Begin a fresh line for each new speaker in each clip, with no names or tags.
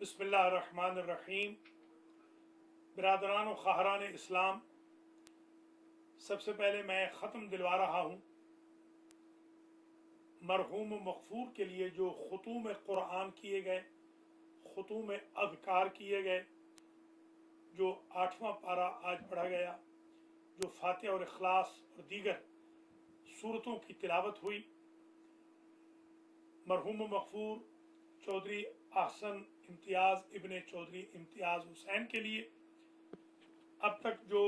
बिस्मिल्लाहिर्रहमानिर्रहीम। बिरादरान व ख़ाहरान इस्लाम, सबसे पहले मैं ख़त्म दिलवा रहा हूँ मरहूम मग़फ़ूर के लिए जो ख़ुतूम क़ुरआन किए गए, ख़ुतूम अज़कार किए गए, जो 8वां पारा आज पढ़ा गया, जो फ़ातिहा और इख़लास और दीगर सूरतों की तिलावत हुई। मरहूम मग़फ़ूर चौधरी अहसन इम्तियाज़ इब्ने चौधरी इम्तियाज़ हुसैन के लिए अब तक जो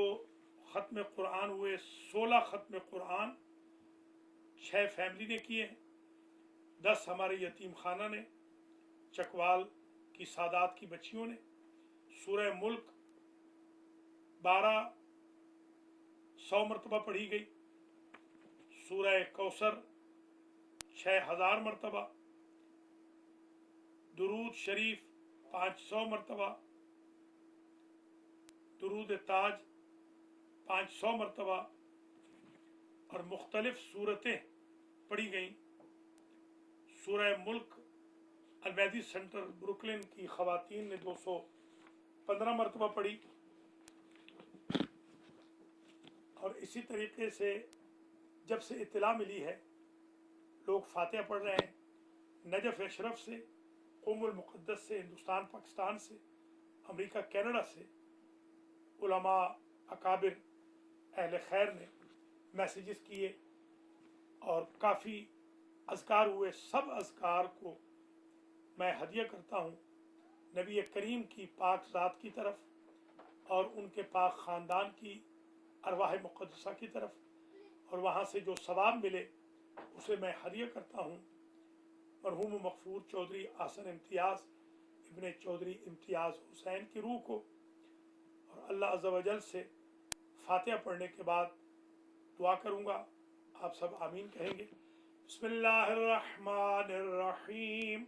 ख़त्म क़ुरआन हुए 16 ख़त्म क़ुरआन 6 फैमिली ने किए हैं, 10 हमारे यतीम खाना ने, चकवाल की सादात की बच्चियों ने। सूरह मुल्क 1200 मरतबा पढ़ी गई। सूरह कौसर 6000 मरतबा। दुरूद शरीफ 500 मरतबा। दुरूद ताज 500 मरतबा और मुख्तलिफ सूरतें पढ़ी गईं। सूरह मुल्क अलमैदी सेंटर ब्रुकलिन की ख़वातीन ने 215 मरतबा पढ़ी। और इसी तरीके से जब से इत्तला मिली है, लोग फातिहा पढ़ रहे हैं। नजफ़ अशरफ से, क़ुम्मुल मुक़द्दस से, हिंदुस्तान पाकिस्तान से, अमेरिका कनाडा से उलमा अकाबिर अहले खैर ने मैसेजेस किए और काफ़ी अज़कार हुए। सब अज़कार को मैं हदिया करता हूँ नबी करीम की पाक ज़ात की तरफ और उनके पाक ख़ानदान की अरवाह मुक़द्दसा की तरफ, और वहाँ से जो सवाब मिले उसे मैं हदिया करता हूँ मरहूम मग़फ़ूर चौधरी अहसन इम्तियाज़ इब्ने चौधरी इम्तियाज़ हुसैन की रूह को। और अल्लाह अज़्ज़ा व जल से फातिहा पढ़ने के बाद दुआ करूँगा, आप सब आमीन कहेंगे। बिस्मिल्लाहिर्रहमानिर्रहीम।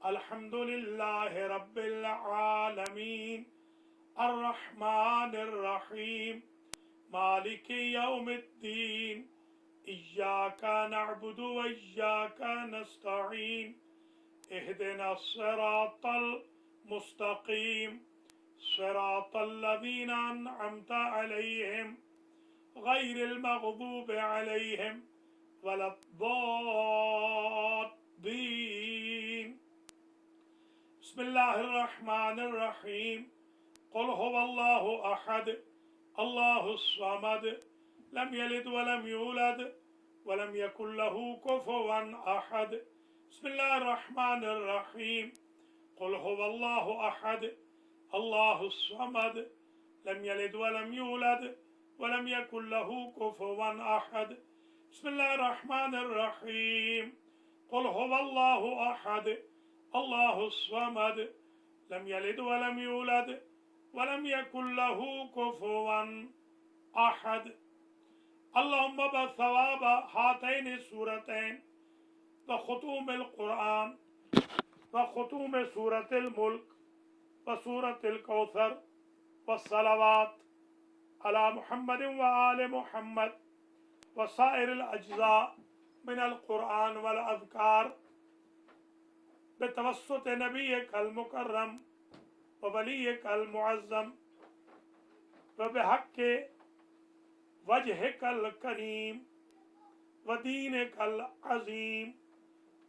अल्हम्दुलिल्लाहि रब्बिल आलमीन अर्रहमानिर्रहीम मालिकि यौमिद्दीन इय्याका नअबुदु व इय्याका नस्तईन इहदिनस सिरातल मुस्तक़ीम सिरातल लज़ीना अनअमता अलैहिम गैरिल मग़दूबि अलैहिम वलद्दॉल्लीन। बिस्मिल्लाहिर्रहमानिर्रहीम। क़ुल हुवल्लाहु अहद अल्लाहुस समद लम यलिद वलम यूलद वलम यकुल लहू कुफुवन अहद। बिस्मिल्लाहिर्रहमानिर्रहीम। क़ुल हुवल्लाहु अहद अल्लाहुस समद लम यलिद वलम यूलद वलम यकुल लहू कुफुवन अहद। बिस्मिल्लाहिर्रहमानिर्रहीम। क़ुल हुवल्लाहु अहद अल्लाहुस समद लम यलिद वलम यूलद वलम यकुल लहू कुफुवन अहद। अल्लाहुम्मा बसवाब हातैन सूरतैन व ख़ुतूमिल क़ुरआन व ख़ुतूम सूरतिल मुल्क व सूरतिल कौसर व सलावात अला मुहम्मद व आले मुहम्मद व साइरिल अज्ज़ा मिनल क़ुरआन वल अज़कार बितवस्सुत नबिय्यकल मुकर्रम व वलिय्यकल मुअज़्ज़म व बिहक़्क़ि वजहिकल करीम व दीनिकल अज़ीम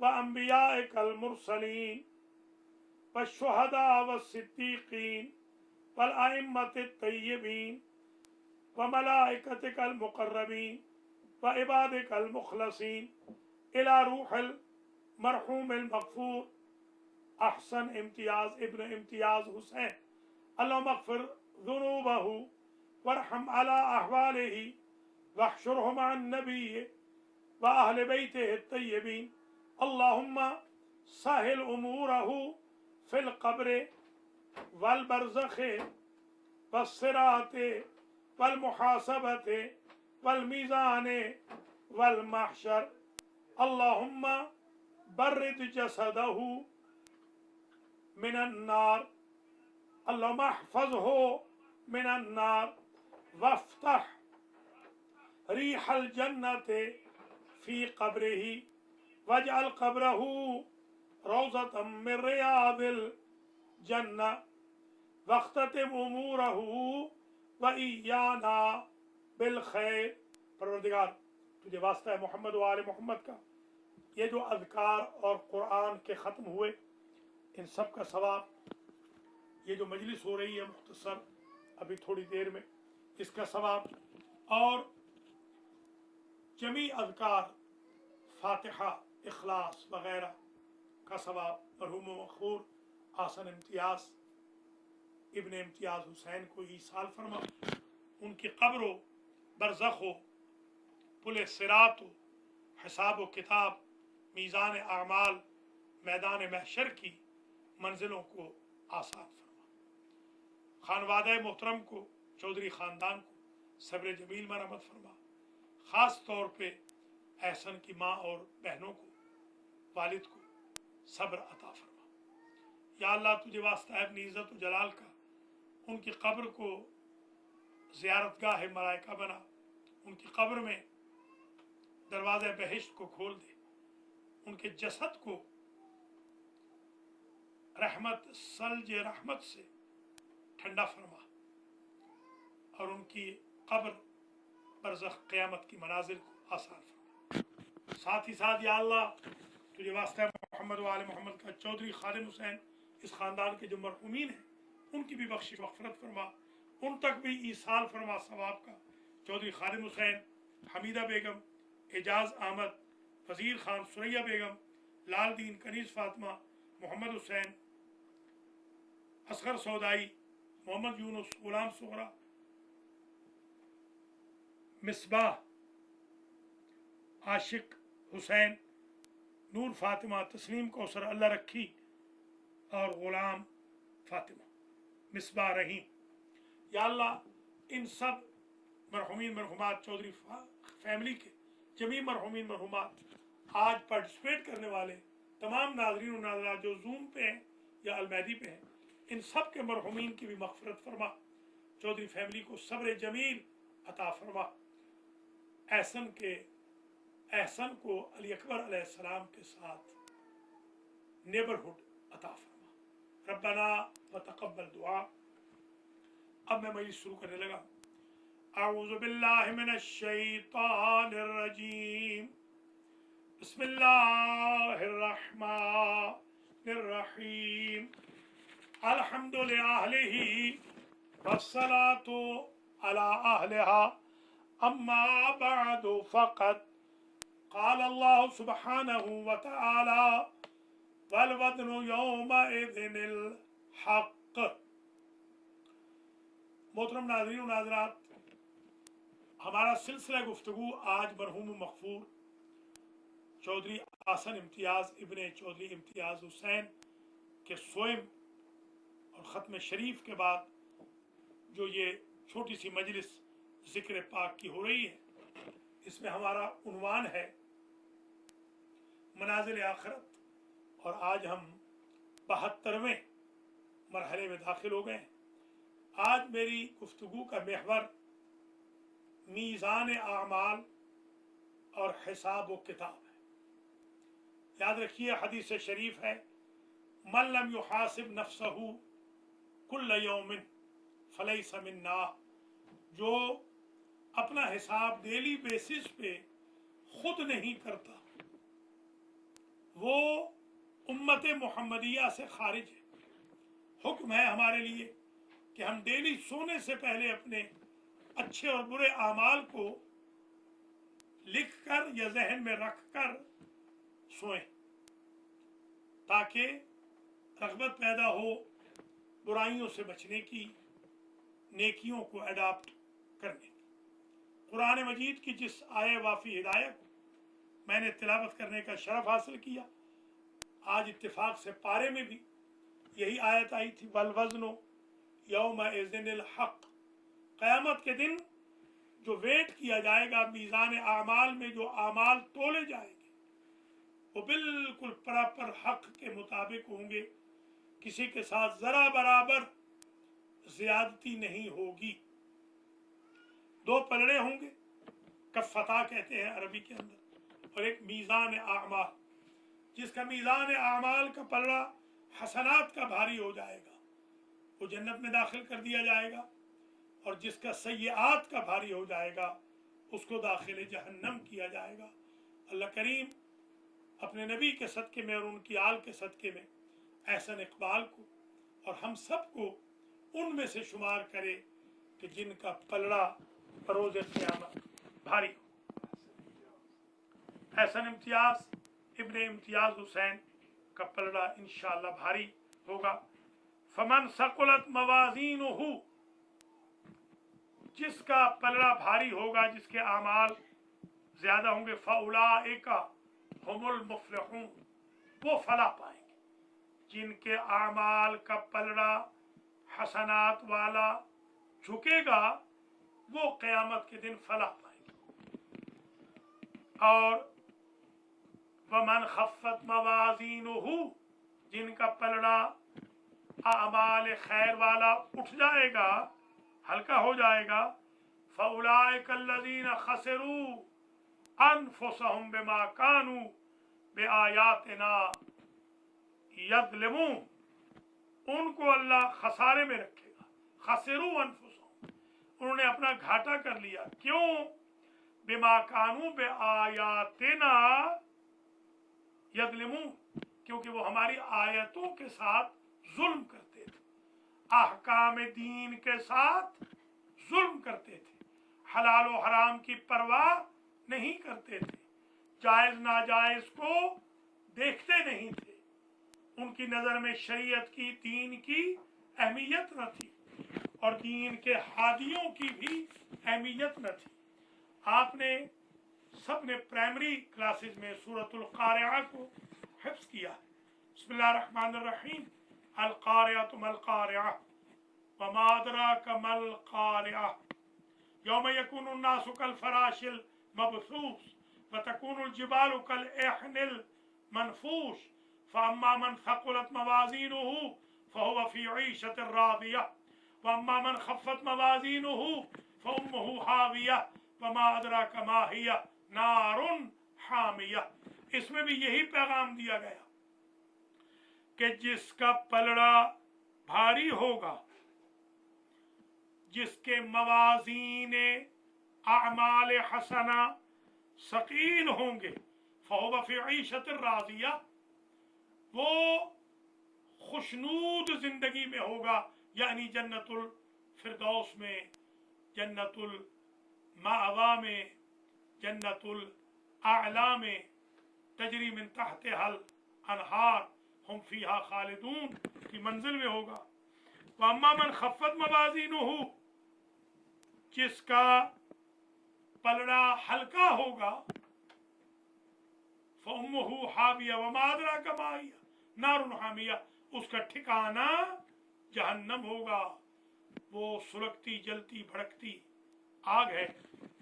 व अंबियाइकल मुरसलीन व शुहदा व सिद्दीक़ीन वल अइम्मतित तय्यबीन व मलाइकतिकल मुक़र्रबीन व इबादिकल मुख़लसीन इला रूहिल मरहूमिल मग़फ़ूर अहसन इम्तियाज़ इब्न इम्तियाज़ हुसैन। अल्लाहुम्मा अग़फ़िर ज़ुनूबहु वरहम अला अहवालिही वहशुरहु मअन नबिय्य व अहले बैतिहि तय्यबीन। अल्लाहुम्मा सहिल उमूरहु फिल क़ब्र वल बरज़ख़ वस्सिरात वल मुहासबत वल मीज़ान वल महशर। अल्लाहुम्मा बर्रिद जसदहु मिनन नार। अल्लाहुम्मा अहफ़ज़हु मिनन नार वफ्तह रीहल जन्नति फ़ी क़ब्रिही वजअल क़ब्रहु रौज़तम मिन रियादिल जन्ना वख्ततिम उमूरहू व इयाना बिल खैर। परवरदिगार तुझे वास्ता है मोहम्मद व आले मोहम्मद का, ये जो अज़कार और कुरान के ख़त्म हुए इन सब का सवाब, ये जो मजलिस हो रही है मुख्तसर अभी थोड़ी देर में, इसका सवाब, और जमी अज़कार फातिहा इखलास वगैरह का सवाब मरहूम मखूर आसन इम्तियाज़ इब्न इम्तियाज़ हुसैन को ईसाल फरमा, उनकी कब्र हो, बरज़ख हो, पुल सिरात हो, हिसाब व किताब, मीज़ान आमाल, मैदान महशर की मंजिलों को आसान फरमा। खानवादा मोहतरम को, चौधरी ख़ानदान को सब्र जमील मरहमत फरमा। ख़ास तौर पे एहसन की माँ और बहनों को, वालिद को सब्र अता फरमा। या अल्लाह तुझे वास्ता है अपनी इज़्ज़त व जलाल का, उनकी कब्र को ज़ियारतगाह मलाइका बना, उनकी कब्र में दरवाज़े बहिश्त को खोल दे, उनके जसद को रहमत सल्ज रहमत से ठंडा फरमा, और उनकी कब्र बरज़ख क़यामत की मनाजिल को आसान फरमा। साथ ही साथ या अल्लाह तुझे वास्ता मोहम्मद व आले मोहम्मद का चौधरी खालिद हुसैन, इस ख़ानदान के जो मरहूमीन हैं उनकी भी बख्शिश मग़फ़िरत फरमा, उन तक भी ईसाल फरमा सवाब का। चौधरी खालिद हुसैन, हमीदा बेगम, एजाज अहमद, वज़ीर खान, सुरैया बेगम, लाल दीन, कनीज़ फातिमा, मोहम्मद हुसैन, असगर सौदाई, मोहम्मद यूनुस, गुलाम सोहरा, मिसबाह, आशिक हुसैन, नूर फातिमा, तस्लीम कौसर, अल्लाह रखी और गुलाम फातिमा, मिसबाह रहीम। या अल्लाह इन सब मरहूमीन मरहूमात चौधरी फैमिली के जमी मरहूमीन मरहूमात, आज पार्टिसिपेट करने वाले तमाम नाज़रीन और नाज़रात जो जूम पे हैं या अलमैदी पे हैं, इन सब के मरहूमीन की भी मग़फ़िरत फरमा। चौधरी फैमिली को सब्र जमील अता फरमा। एहसन को अली अकबर अलैहिस्सलाम के साथ नेबरहुड अता फरमा। रब्बना व तक़ब्बल दुआ। अब मैं मजलिस शुरू करने लगा। अऊज़ु बिल्लाहि मिनश शैतानिर रजीम, बिस्मिल्लाहिर रहमानिर रहीम, अल्हम्दुलिल्लाहि वस्सलातु अला अहलिहा, अम्मा बअदु फ़क़द क़ाल अल्लाहु सुब्हानहु व तआला वल वज़्नु यौमइज़िनिल हक़्क़। मोहतरम नाज़रीन व नाज़रात, हमारा सिलसिला गुफ्तगू आज मरहूम मग़फ़ूर चौधरी आसन इम्तियाज़ इब्ने चौधरी इम्तियाज़ हुसैन के सोएम और ख़त्म शरीफ के बाद जो ये छोटी सी मजलिस ज़िक्र पाक की हो रही है, इसमें हमारा उन्वान है मनाज़िल आखिरत, और आज हम 72वें मरहले में दाखिल हो गए हैं। आज मेरी गुफ्तगू का महवर मीज़ान आमाल और हिसाब व किताब है। याद रखिए, हदीस शरीफ है, मन लम युहासिब नफ्सहु कुल्ल यौमिन फलैसा मिन्ना। जो अपना हिसाब डेली बेसिस पे खुद नहीं करता वो उम्मत मोहम्मदिया से खारिज है। हुक्म है हमारे लिए कि हम डेली सोने से पहले अपने अच्छे और बुरे आमाल को लिख कर या जहन में रख कर सोएं, ताकि रग़बत पैदा हो बुराइयों से बचने की, नेकियों को अडॉप्ट करने की। कुरान मजीद की जिस आय वाफ़ी हिदायत को मैंने तिलावत करने का शरफ हासिल किया, आज इत्तिफाक से पारे में भी यही आयत आई थी, वल वज़्नु यौमइज़िनिल हक़्क़। क़यामत के दिन जो वेट किया जाएगा मीज़ान आमाल में, जो आमाल तोले जाएंगे वो बिल्कुल प्रॉपर हक़ के मुताबिक होंगे, किसी के साथ ज़रा बराबर ज़्यादती नहीं होगी। दो पलड़े होंगे, कफ़ता कहते हैं अरबी के अंदर, और एक मीज़ान आमाल। जिसका मीज़ान आमाल का पलड़ा हसनात का भारी हो जाएगा वो जन्नत में दाखिल कर दिया जाएगा, और जिसका सय्यात का भारी हो जाएगा उसको दाखिल जहन्नम किया जाएगा। अल्लाह करीम अपने नबी के सदक़े में और उनकी आल के सदक़े में एहसन इकबाल को और हम सबको उनमें से शुमार करे कि जिनका पलड़ा बरोज़ क़यामत भारी हो। एहसन इम्तियाज़ इब्ने इम्तियाज़ हुसैन का पलड़ा इंशाअल्लाह भारी होगा। फमन सकुलत मवाज़ीनुहु, जिसका पलड़ा भारी होगा, जिसके आमाल ज्यादा होंगे, फउलाइका हुमुल मुफ्लिहून, वो फला पाएंगे। जिनके आमाल का पलड़ा हसनात वाला झुकेगा वो क़यामत के दिन फला पाएंगे। और वमन खफ़्फ़त मवाज़ीनुहु, जिनका पलड़ा आमाल खैर वाला उठ जाएगा, हल्का हो जाएगा, फउलाइका अल्लज़ीना खसिरू अनफुसहुम बिमा कानू बिआयातिना यज़लिमून, उनको अल्लाह खसारे में रखेगा। खसिरू अनफुसहुम, उन्होंने अपना घाटा कर लिया। क्यों? बिमा कानू बिआयातिना यज़लिमून, क्योंकि वो हमारी आयतों के साथ जुल्म करते थे, अहकाम दीन के साथ जुल्म करते थे, हलाल और हराम की परवाह नहीं करते थे, जायज नाजायज को देखते नहीं थे, उनकी नजर में शरीयत की, दीन की अहमियत न थी और दीन के हादियों की भी अहमियत न थी। आपने सबने प्राइमरी क्लासेस में सूरतुल कारिआ को हिफ्ज़ किया। बिस्मिल्लाहिर रहमानिर रहीम, अल कारिअतु मल कारिआ वमा अदराका मल कारिआ यौम यकूनु अन्नासु कल फराशिल मबसूस व तकूनुल जिबालु कल एहनिल मनफूश फअम्मा मन थक़ुलत मवाज़ीनुहु फहुव फ़ी ईशतिर रादिया व अम्मा मन खफ़्फ़त मवाज़ीनुहु फउम्मुहु हाविया वमा अदराका मा हिया नारुन हामिया। इसमें भी यही पैगाम दिया गया कि जिसका पलड़ा भारी होगा, जिसके मवाज़ीन आमाल हसना सकील होंगे, फहुव फ़ी ईशतिर रादिया, वो खुशनूद जिंदगी में होगा, यानी जन्नतुल फिरदौस में, जन्नतुल मावा में, जन्नतुल आला में, तजरी मिन तहतिहल अनहार हुम फीहा खालिदून की मंजिल में होगा। व अम्मा मन खफ़्फ़त मवाज़ीनुहु, जिसका पलड़ा हल्का होगा, फउम्मुहु हाविया वमा अदराका मा हिया नारुन हामिया, उसका ठिकाना जहन्नम होगा, वो सुलगती जलती भड़कती आग है।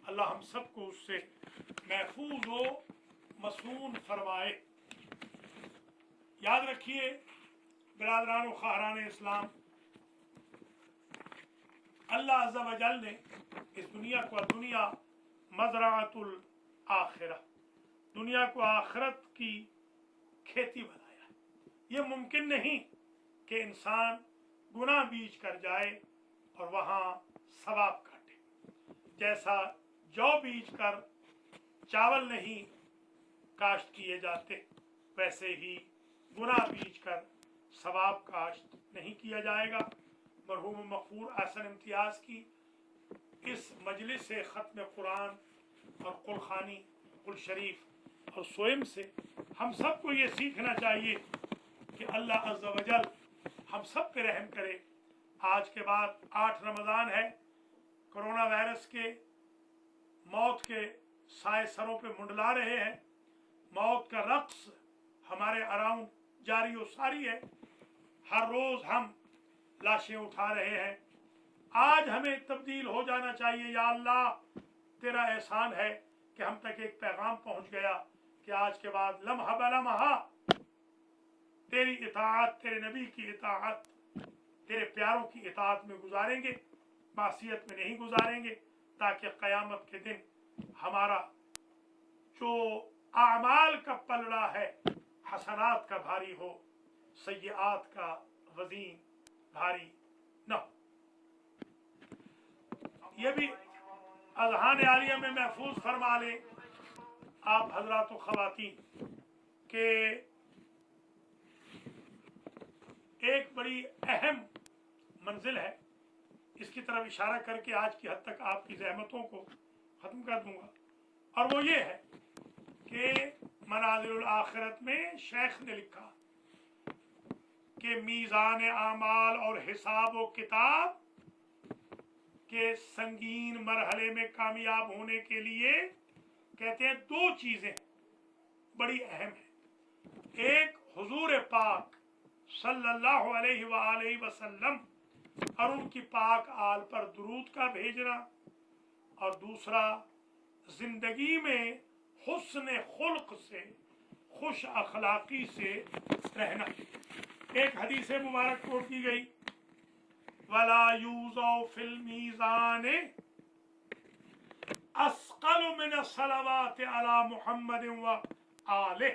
अल्लाह हम सबको उससे महफूज व मसून फरमाए। याद रखिए बिरादरान व ख़ाहरान इस्लाम, अल्लाह अज़्ज़ा व जल ने इस दुनिया को दुनिया मज़राअतुल आखिरा, दुनिया को आखिरत की खेती बनाया। ये मुमकिन नहीं कि इंसान गुनाह बीज कर जाए और वहाँ सवाब काटे। जैसा जौ बीज कर चावल नहीं काश्त किए जाते, वैसे ही गुनाह बीज कर सवाब काश्त नहीं किया जाएगा। मरहूम मक़फूर एहसन इम्तियाज़ की इस मजलिस से ख़त्म कुरान और कुलखानी कुल शरीफ और स्वयं से हम सबको ये सीखना चाहिए कि अल्लाह अज़्ज़ा व जल हम सब पे रहम करे। आज के बाद 8 रमज़ान है, कोरोना वायरस के मौत के साए सरों पे मुंडला रहे हैं, मौत का रक्स हमारे अराउंड जारी व सारी है, हर रोज़ हम लाशें उठा रहे हैं। आज हमें तब्दील हो जाना चाहिए। या अल्लाह, तेरा एहसान है कि हम तक एक पैगाम पहुंच गया कि आज के बाद लम्हा बलम्हा तेरी इताअत, तेरे नबी की इताअत, तेरे प्यारों की इताअत में गुजारेंगे, मासियत में नहीं गुजारेंगे, ताकि क़यामत के दिन हमारा जो आमाल का पलड़ा है हसनात का भारी हो, सय्यात का वजीन भारी न हो। ये भी अज़हान आलिया में महफूज फरमा लें आप हजरात व ख़वातीन के एक बड़ी अहम मंजिल है, इसकी तरफ इशारा करके आज की हद तक आपकी ज़हमतों को ख़त्म कर दूंगा, और वो ये है कि मनाज़िरुल आखिरत में शेख ने लिखा कि मीज़ान आमाल और हिसाब व किताब के संगीन मरहले में कामयाब होने के लिए कहते हैं दो चीज़ें बड़ी अहम हैं। एक हुजूर पाक सल्लल्लाहु अलैहि वसल्लम और उनकी पाक आल पर दुरूद का भेजना, और दूसरा जिंदगी में हुस्न खुल्क से, खुश अखलाकी से रहना। एक हदीस मुबारक कोट की गई, वला यूज़ौ फिल मीज़ान अस्क़ल मिन सलावात अला मुहम्मद व आले।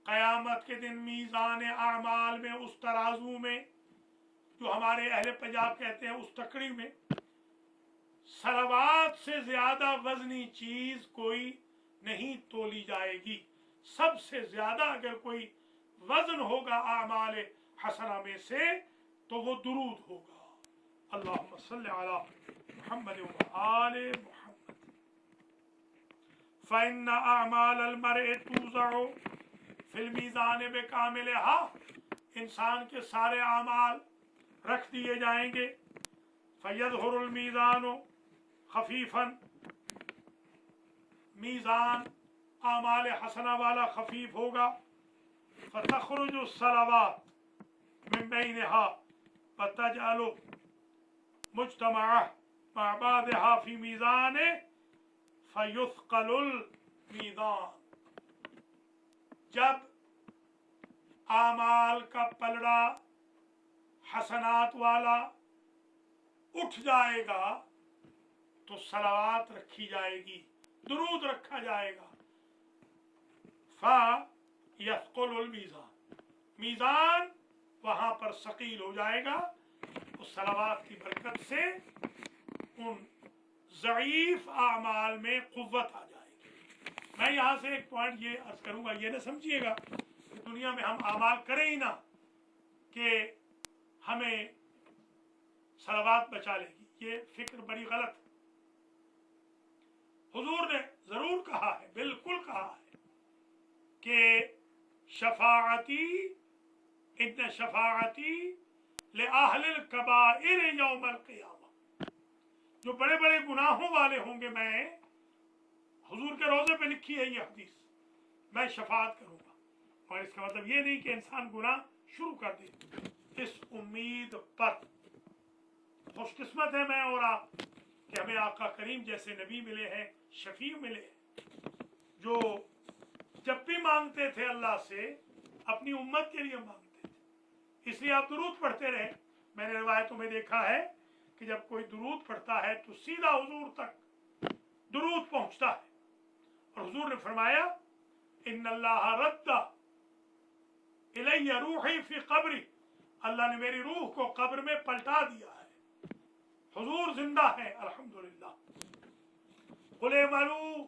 क़यामत के दिन मीज़ान आमाल में, उस तराजू में, जो हमारे अहले पंजाब कहते हैं उस तकड़ी में, सलावात से ज्यादा वजनी चीज कोई नहीं तोली जाएगी। सबसे ज्यादा अगर कोई वजन होगा आमाल हसना में से तो वो दुरूद होगा। अल्लाहुम्मा सल्लि अला मुहम्मद व आले मुहम्मद। फ़इन्ना अअमालल मर्इ तुज़अ फिल मीज़ान बिकामिलिहा। इंसान के सारे आमाल रख दिए जाएंगे। फ़यज़हुरुल मीज़ानु खफीफन, मीज़ान आमाल हसना वाला खफीफ होगा। फ़तख़रुजु सलावात मिन बैनिहा फ़तजअलु मुज्तमअ मा बादिहा फ़ी मीज़ान फ़युस्क़लुल मीज़ान। जब आमाल का पलड़ा हसनात वाला उठ जाएगा तो सलावात रखी जाएगी, दुरूद रखा जाएगा। फा यस्क़ुलुल मीज़ान, मीज़ान वहां पर सकील हो जाएगा। उस सलावात की बरकत से उन ज़ईफ आमाल में कुव्वत आ जाएगी। मैं यहाँ से एक पॉइंट ये अर्ज करूंगा, ये ना समझिएगा कि दुनिया में हम आमाल करें ही ना कि हमें सलावात बचा लेगी, ये फिक्र बड़ी गलत है। हुजूर ने जरूर कहा है, बिल्कुल कहा है कि शफाअती इन्न शफाअती ले अहलिल कबाइर यौमल क़ियामा। जो बड़े बड़े गुनाहों वाले होंगे, मैं हुजूर के रोजे पे लिखी है ये हदीस, मैं शफाअत करूंगा। और इसका मतलब ये नहीं कि इंसान गुनाह शुरू कर दे। इस उम्मीद पर खुशकिस्मत है मैं और आप कि हमें आका करीम जैसे नबी मिले हैं, शफी मिले हैं, जो जब भी मांगते थे अल्लाह से अपनी उम्मत के लिए मांगते थे। इसलिए आप दुरूद पढ़ते रहे। मैंने रिवायतों में देखा है कि जब कोई दुरूद पढ़ता है तो सीधा हुजूर तक दुरूद पहुंचता है। और हुजूर ने फरमाया, इन्नल्लाह रद्दा इलैया रूही फी क़ब्री, अल्लाह ने मेरी रूह को कब्र में पलटा दिया है। हुजूर जिंदा है, अल्हम्दुलिल्लाह। कुल अमलू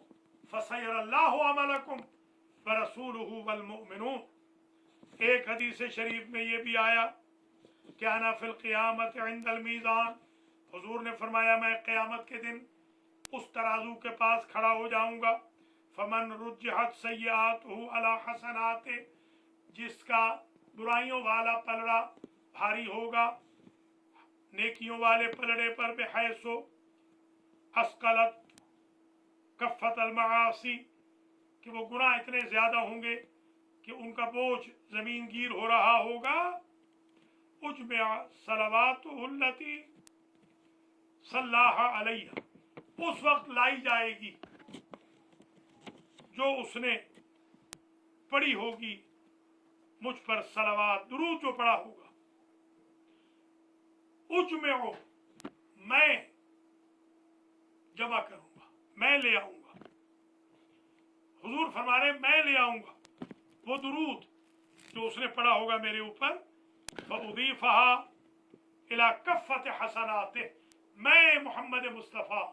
फसयरल्लाहु अमलकुम व रसूलुहु वल मुमिनून। एक हदीस शरीफ में ये भी आया कि अना फिल क़ियामत इंदल मीज़ान। हुजूर ने फरमाया मैं क़यामत के दिन उस तराजू के पास खड़ा हो जाऊंगा। फमन रुज्जहत सय्यातहु अला हसनाते, जिसका बुराइयों वाला पलड़ा भारी होगा नेकियों वाले पलड़े पर, बेहैसो अस्कलत कफ़त अल मआसी, कि वो गुनाह इतने ज्यादा होंगे कि उनका बोझ जमीन गिर हो रहा होगा। उजमिअ सलावातुहुल्लती सल्लाहा अलैहा, उस वक्त लाई जाएगी जो उसने पढ़ी होगी मुझ पर सलावात, दुरूद जो पढ़ा होगा। उजमिअ, मैं जमा करूंगा, मैं ले आऊंगा। हुजूर फरमा रहे मैं ले आऊंगा वो दुरूद जो उसने पढ़ा होगा मेरे ऊपर, फउदीफहा इला कफ़्फ़त हसनाते, मैं मोहम्मद मुस्तफ़ा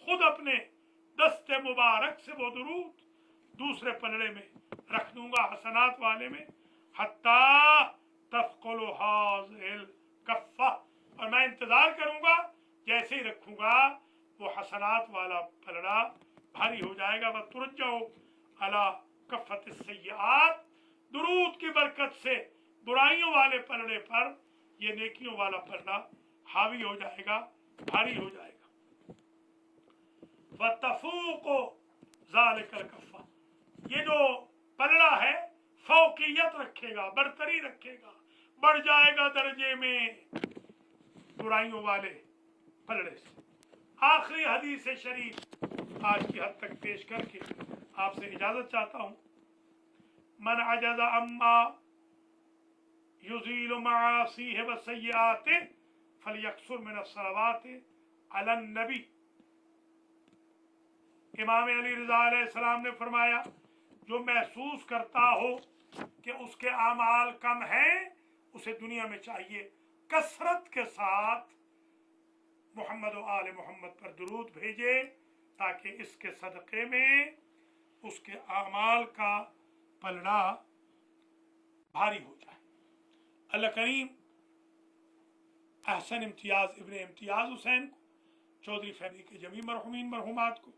खुद अपने दस्ते मुबारक से वो दुरूद दूसरे पलड़े में रख दूंगा, हसनात वाले में, हत्ता तफ़क़ुलु हाज़िल कफ़्फ़ा, और मैं इंतजार करूंगा जैसे ही रखूंगा वो हसनात वाला पलड़ा भारी हो जाएगा। वह तुरज्जउ अला कफ़्फ़त सय्यात, दुरूद की बरकत से बुराइयों वाले पलड़े पर ये नेकियों वाला पलड़ा हावी हो जाएगा, भारी हो जाएगा। वतफूको ज़ालिकल कफ़्फ़ा, ये जो पलड़ा है फौकियत रखेगा, बरतरी रखेगा, बढ़ जाएगा दर्जे में बुराइयों वाले पलड़े से। आखिरी हदीस शरीफ आज की हद तक पेश करके आपसे इजाजत चाहता हूँ। मन अजज़ा अम्मा युज़ीलु मआसीह व सय्याते फलयक्सुर मिन अस्सलवाति अलन नबी। इमाम अली रज़ा अलैहिस्सलाम ने फरमाया, जो महसूस करता हो कि उसके आमाल कम हैं, उसे दुनिया में चाहिए कसरत के साथ मोहम्मद व आले मोहम्मद पर दुरूद भेजे, ताकि इसके सदक़े में उसके आमाल का पलड़ा भारी हो जाए। अल्लाह करीम अहसन इम्तियाज़ इब्ने इम्तियाज़ हुसैन को, चौधरी फैमिली के जमी मरहुमीन मरहुमात को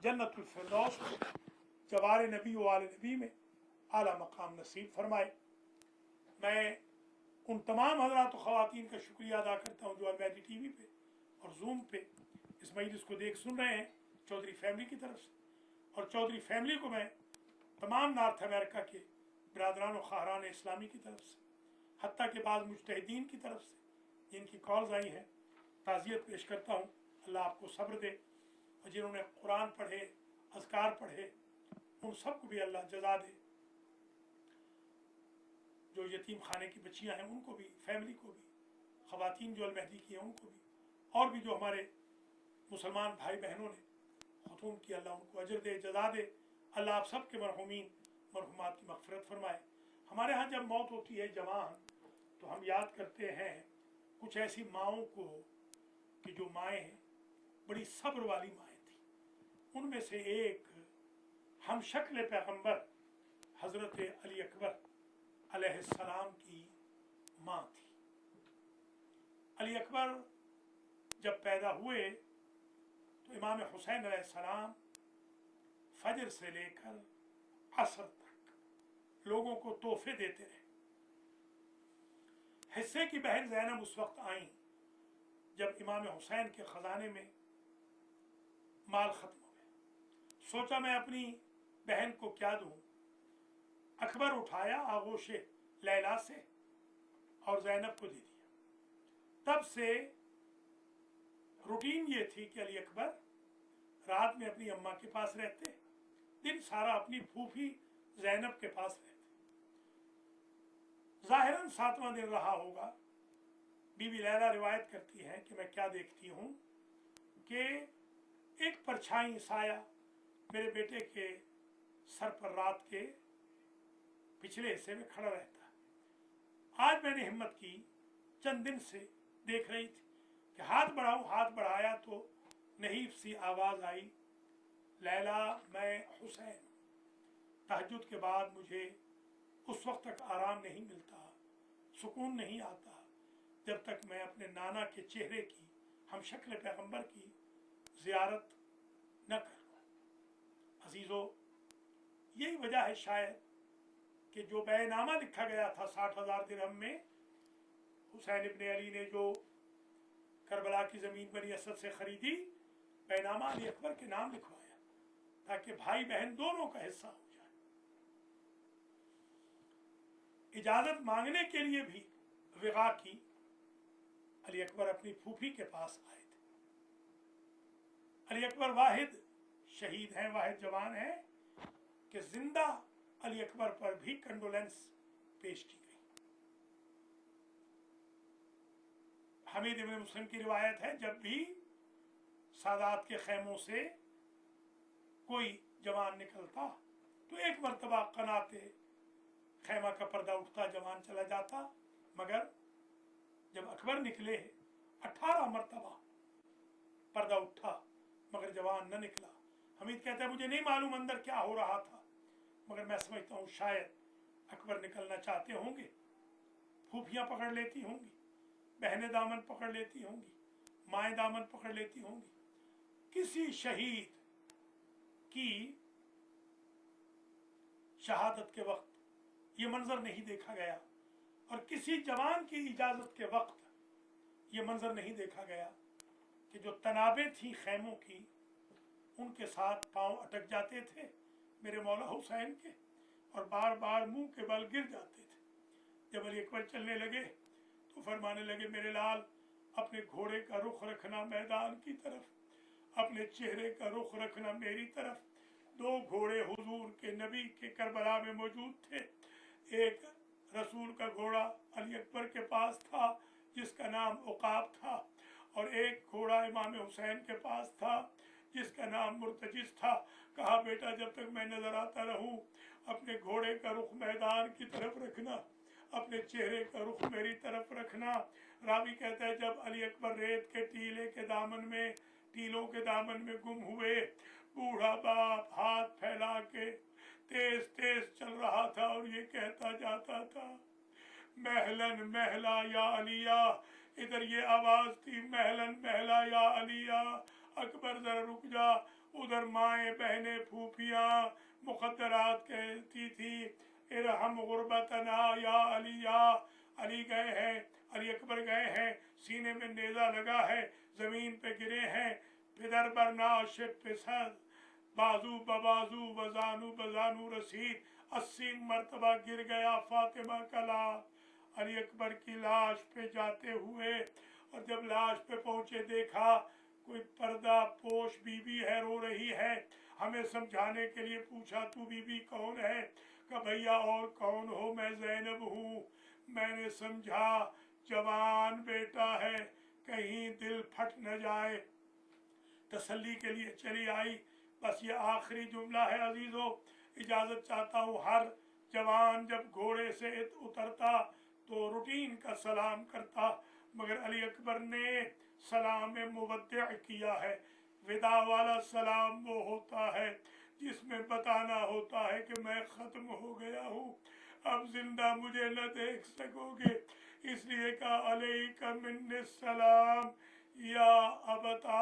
जन्नतुल फिरदौस को जवार नबी व आले नबी में आला मकाम नसीब फरमाए। मैं उन तमाम हज़रात व ख़वातीन का शुक्रिया अदा करता हूँ जो अलमहदी टीवी पे और जूम पे इस मजलिस को देख सुन रहे हैं, चौधरी फैमिली की तरफ से। और चौधरी फैमिली को मैं तमाम नॉर्थ अमेरिका के बिरादरान व ख़ाहरान इस्लामी की तरफ से, हत्ता के बाद मुज्तहिदीन की तरफ से जिनकी कॉल्स आई हैं, ताज़ियत पेश करता हूँ। अल्लाह आपको सब्र दे, और जिन्होंने कुरान पढ़े, अज़कार पढ़े, उन सबको भी अल्लाह जज़ा दे। जो यतीम खाने की बच्चियाँ हैं उनको भी, फैमिली को भी, ख़वातीन जो अलमहदी की हैं उनको भी, और भी जो हमारे मुसलमान भाई बहनों ने खतूम की, अल्लाह उनको अजर दे, जज़ा दे। अल्लाह आप सब के मरहुमीन मरहुमात की मग़फ़िरत फरमाए। हमारे यहाँ जब मौत होती है जवान, तो हम याद करते हैं कुछ ऐसी माओं को कि जो माएँ बड़ी सब्र वाली माएँ थी। उनमें से एक हम शक्ल पैगम्बर हज़रत अली अकबर अलैहिस्सलाम की माँ थी। अली अकबर जब पैदा हुए तो इमाम हुसैन अलैहिस्सलाम फजर से लेकर असर तक लोगों को तोहफे देते रहे। हिस्से की बहन ज़ैनब उस वक्त आई जब इमाम हुसैन के ख़जाने में माल ख़त्म हो गया। सोचा मैं अपनी बहन को क्या दूँ। अकबर उठाया आगोशे लैला से और ज़ैनब को दे दिया। तब से रूटीन ये थी कि अली अकबर रात में अपनी अम्मा के पास रहते, दिन सारा अपनी फूफी ज़ैनब के पास रहते। ज़ाहिरन 7वां दिन रहा होगा। बीबी लैला रिवायत करती है कि मैं क्या देखती हूँ कि एक परछाई साया मेरे बेटे के सर पर रात के पिछले हिस्से में खड़ा रहता है। आज मैंने हिम्मत की, चंद दिन से देख रही थी कि हाथ बढ़ाऊं, हाथ बढ़ाया तो नहीफ सी आवाज़ आई, लैला मैं हुसैन। तहज्जुद के बाद मुझे उस वक्त तक आराम नहीं मिलता, सुकून नहीं आता जब तक मैं अपने नाना के चेहरे की, हम शक्ल पैगम्बर की ज़ियारत न कर लूं। अजीज़ों, यही वजह है शायद कि जो बैनामा लिखा गया था 60,000 दिरहम में, हुसैन इब्ने अली ने जो करबला की ज़मीन बनी असद से ख़रीदी, बैनामा अली अकबर के नाम लिखवाया ताकि भाई बहन दोनों का हिस्सा हो जाए। इजाज़त मांगने के लिए भी विगा की अली अकबर अपनी फूफी के पास आए थे। अली अकबर वाहिद शहीद हैं, वाहिद जवान हैं कि जिंदा अली अकबर पर भी कंडोलेंस पेश की गई। हमीद इब्न मुस्लिम की रिवायत है, जब भी सादात के खैमों से कोई जवान निकलता तो एक मरतबा कनाते खैमा का पर्दा उठता, जवान चला जाता, मगर जब अकबर निकले 18 मरतबा पर्दा उठा मगर जवान न निकला। हमीद कहता है मुझे नहीं मालूम अंदर क्या हो रहा था, मगर मैं समझता हूँ शायद अकबर निकलना चाहते होंगे, फूफियाँ पकड़ लेती होंगी, बहनें दामन पकड़ लेती होंगी, माएँ दामन पकड़ लेती होंगी। किसी शहीद की शहादत के वक्त ये मंजर नहीं देखा गया और किसी जवान की इजाजत के वक्त ये मंजर नहीं देखा गया कि जो तनाबें थी खैमों की उनके साथ पांव अटक जाते थे मेरे मौला हुसैन के और बार बार मुंह के बल गिर जाते थे। जब अली अकबर चलने लगे तो फरमाने लगे मेरे लाल अपने घोड़े का रुख रखना मैदान की तरफ, अपने चेहरे का रुख रखना मेरी तरफ। 2 घोड़े हुजूर के नबी के करबला में मौजूद थे। एक रसूल का घोड़ा अली अकबर के पास था जिसका नाम उकाब था और एक घोड़ा इमाम हुसैन के पास था जिसका नाम मुर्तजिस था। कहा बेटा जब तक मैं नजर आता रहूं अपने घोड़े का रुख मैदान की तरफ रखना, अपने चेहरे का रुख मेरी तरफ रखना। रावी कहता है जब अली अकबर रेत के टीलों के दामन में गुम हुए, बूढ़ा बाप हाथ फैला के तेज तेज चल रहा था और ये कहता जाता था महलन महला या अलिया। इधर ये आवाज थी महलन महला या अलिया, अकबर जरा रुक जा। उधर माएँ बहनें फूफियाँ मुकद्दरात कहती थी इरहम गुरबतना या अलिया। अली गए हैं, अली अकबर गए हैं, सीने में नेजा लगा है, जमीन पे गिरे हैं, फिदर बरनाश पिसर बाजू बबाजू बजानू बजानू रसीद 80 मरतबा गिर गया फातिमा का लाश अली अकबर की लाश पे जाते हुए। और जब लाश पे पहुंचे देखा कोई पर्दा पोश बीबी है, रो रही है। हमें समझाने के लिए पूछा तू बीबी कौन है? कहा भैया और कौन हो, मैं ज़ैनब हूँ। मैंने समझा जवान बेटा है कहीं दिल फट न जाए, तसल्ली के लिए चली आई। बस ये आखिरी जुमला है अजीजों, इजाजत चाहता हूँ। हर जवान जब घोड़े से उतरता तो रूटीन का सलाम करता, मगर अली अकबर ने सलाम मुवद्दिअ किया है। विदा वाला सलाम वो होता है जिसमें बताना होता है कि मैं ख़त्म हो गया हूँ, अब जिंदा मुझे न देख सकोगे। इसलिए कहा अलैका मिन्नी सलाम या अबता।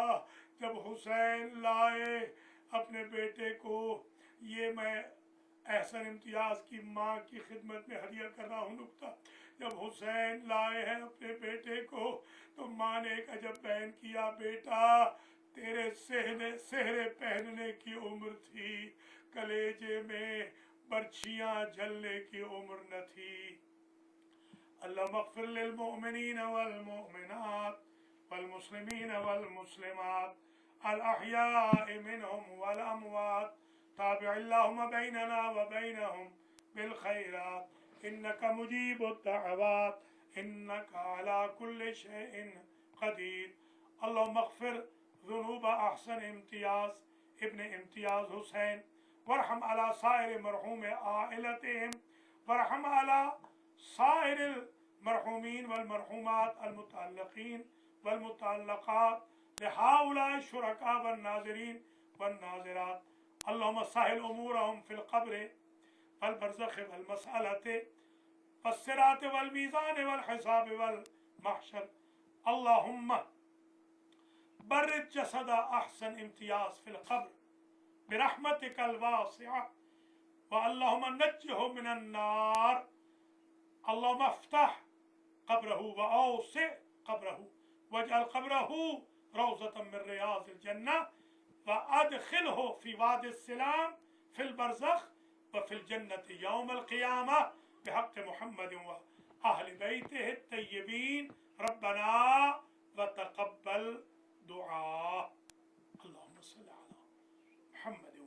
जब हुसैन लाए अपने बेटे को, ये मैं एहसन इम्तियाज़ की माँ की खिदमत में हदिया कर रहा हूँ नुक्ता। जब हुसैन लाए हैं अपने बेटे को तो माँ ने एक अजब बयान किया, बेटा तेरे सेहरे पहनने की उम्र थी, कलेजे में बर्छियाँ जलने की उम्र न थी। अल्लाह मग़फ़िर लिल मुअमिनीन वल मुअमिनात वल मुस्लिमीन वल मुस्लिमात अल अहयाइ मिनहुम वल अमवात ताबिअल्लाहुम्मा बैनना व बैनहुम बिल खैरात इन्नका मुजीबुद दअवात इन्नका अला कुल्लि शैइन क़दीर। अल्लाह मग़फ़िर ज़ुनूब अहसन इम्तियाज़ इब्न इम्तियाज़ हुसैन वरहम अला साइर मरहूम आइलतिहिम वरहम अला साइर मरहूमीन वल मरहूमात अल मुतअल्लिक़ीन वल मुतअल्लिक़ात लिहाउलाए शुरका वन नाज़िरीन वन नाज़िरात। अल्लाहुम्मा सहिल उमूरहुम फिल क़ब्र वल बरज़ख़ वल मसअलति वस्सिरात वल मीज़ान वल हिसाब वल महशर। अल्लाहुम्मा बर्रिद जसद अहसन इम्तियाज़ फिल क़ब्र बिरहमतिकल वासिअ व अल्लाहुम्मा नज्जिहु मिनन नार। अल्लाहुम्मा अफ्तह क़ब्रहु व औसिअ क़ब्रहु वजअल क़ब्रहु रौज़तम मिन रियाज़िल जन्नह व अदखिलहु फ़ी वादिस सलाम फिल बरज़ख़ व फिल जन्नति यौमल क़ियामह बिहक़्क़ि मुहम्मद व अहलि बैतिहि अत्तय्यबीन रब्बना व तक़ब्बल दुआ। अल्लाहुम्मा सल्लि अला मुहम्मद।